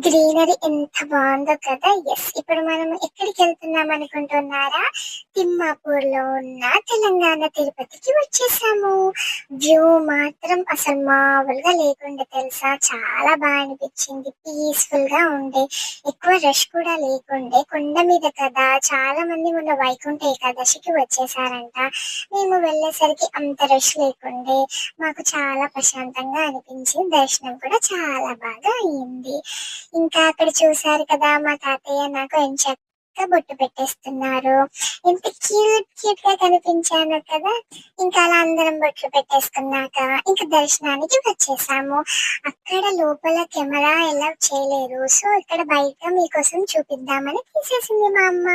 Greenery ఎంత బాగుందో కదా. ఇప్పుడు మనం ఎక్కడికి వెళ్తున్నాం అనుకుంటున్నారా? తిమ్మాపూర్లో ఉన్న తెలంగాణ తిరుపతికి వచ్చేసాము. వ్యూ మాత్రం అసలు మామూలుగా లేకుండే తెలుసా. చాలా బాగా అనిపించింది, పీస్ఫుల్ గా ఉండే, ఎక్కువ రష్ కూడా లేకుండే. కొండ మీద కదా, చాలా మంది మొన్న వైకుంఠ ఏకాదశికి వచ్చేసారంట. మేము వెళ్ళేసరికి అంత రష్ లేకుండే, మాకు చాలా ప్రశాంతంగా అనిపించింది. దర్శనం కూడా చాలా బాగా అయింది. ఇంకా అక్కడ చూసారు కదా, మా తాతయ్య నాకు ఎంచక్కా బొట్టు పెట్టేస్తున్నారు. ఎంత క్యూట్ క్యూట్ గా కనిపించాను కదా. ఇంకా అలా అందరం బొట్లు పెట్టేసుకున్నాక ఇంకా దర్శనానికి వచ్చేసాము. అక్కడ లోపల కెమెరా ఎలా చేయలేరు, సో ఇక్కడ బయట మీకోసం చూపిద్దామని తీసేసింది మా అమ్మ.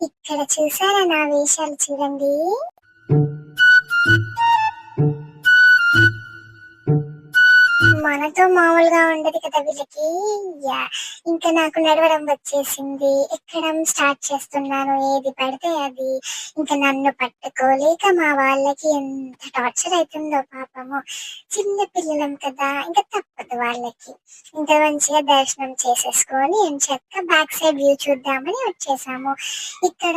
ఇక్కడ చూసారా నా వేషాలు, చూడండి. మనతో మామూలుగా ఉండదు కదా వీళ్ళకి. యా, ఇంకా నాకు నడవడం వచ్చేసింది, ఎక్కడం స్టార్ట్ చేస్తున్నాను, ఏది పడితే అది. ఇంకా నన్ను పట్టుకోలేక మా వాళ్ళకి ఎంత టార్చర్ అవుతుందో పాపము. చిన్న పిల్లలం కదా, ఇంకా తప్పదు వాళ్ళకి. ఇంకా మంచిగా దర్శనం చేసేసుకొని ఎంచక్క బ్యాక్ సైడ్ వ్యూ చూద్దామని వచ్చేసాము. ఇక్కడ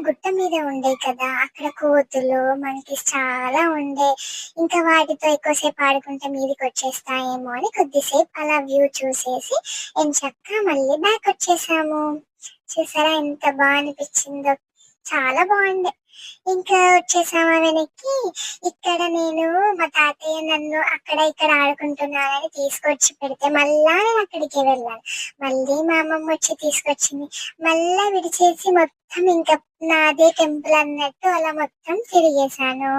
గుట్ట మీద ఉండే కదా, అక్కడ కోతులు మనకి చాలా ఉండే. ఇంకా వాటితో ఎక్కువసేపు ఆడుకుంటే మీదికి వచ్చేస్తాయేమో అని కొద్దిసేపు అలా వ్యూ చూసేసి ఎంచక్క మళ్ళీ బ్యాక్ వచ్చేసాము. చూసారా ఎంత బాగా అనిపించిందో, చాలా బాగుండే. ఇంకా వచ్చేసామా వెనక్కి. ఇక్కడ నేను మా తాతయ్య నన్ను అక్కడ ఇక్కడ ఆడుకుంటున్నానని తీసుకొచ్చి పెడితే మళ్ళా నేను అక్కడికి వెళ్ళాను. మళ్ళీ మా అమ్మమ్మ వచ్చి తీసుకొచ్చింది. మళ్ళా విడిచేసి మొత్తం ఇంకా నాదే టెంపుల్ అన్నట్టు అలా మొత్తం తిరిగేశాను.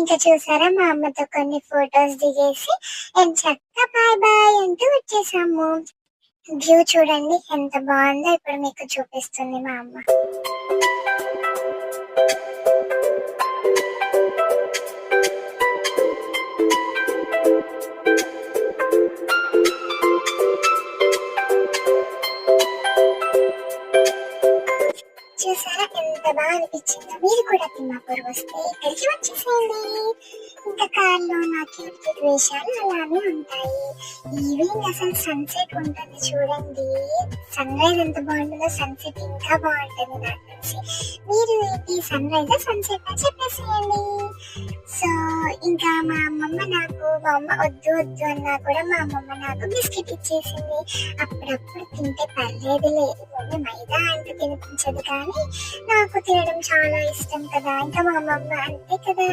ఇంకా చూసారా, మా అమ్మతో కొన్ని ఫొటోస్ దిగేసి ఎంచక్క బాయ్ బాయ్ అంటూ వచ్చేసాము. వ్యూ చూడండి ఎంత బాగుందో, ఇప్పుడు మీకు చూపిస్తుంది మా అమ్మ. చూసారా ఎంత బాగా అనిపించిందో. మీరు కూడా తిమ్మాపూర్ వస్తే ఇక్కడికి వచ్చేసేయండి. ఇంకా కార్లో నా క్యూట్ క్యూట్ వేషాలు అలానే ఉంటాయి. ఈవినింగ్ అసలు సన్సెట్ ఉంటుంది చూడండి. సన్ రైజ్ ఎంత బాగుంటుందో, సన్సెట్ ఇంకా బాగుంటుంది నాకు తెలిసి. మీరు ఏంటి సన్ రైజ్ సన్సెట్ అని చెప్పేసేయండి. సో ఇంకా మా అమ్మ వద్దు వద్దు అన్నా కూడా మా అమ్మమ్మ నాకు బిస్కెట్ ఇచ్చేసింది. అప్పుడప్పుడు తింటే పర్లేదులే, మమ్మీ మైదా అంటూ తినిపించదు, కానీ నాకు తినడం చాలా ఇష్టం కదా. ఇంకా మా అమ్మమ్మ అంతే కదా,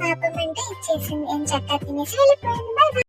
పాపం అంటే ఇచ్చేసింది. ఏం చక్కగా తినేసి వెళ్ళిపోయింది. బాయ్.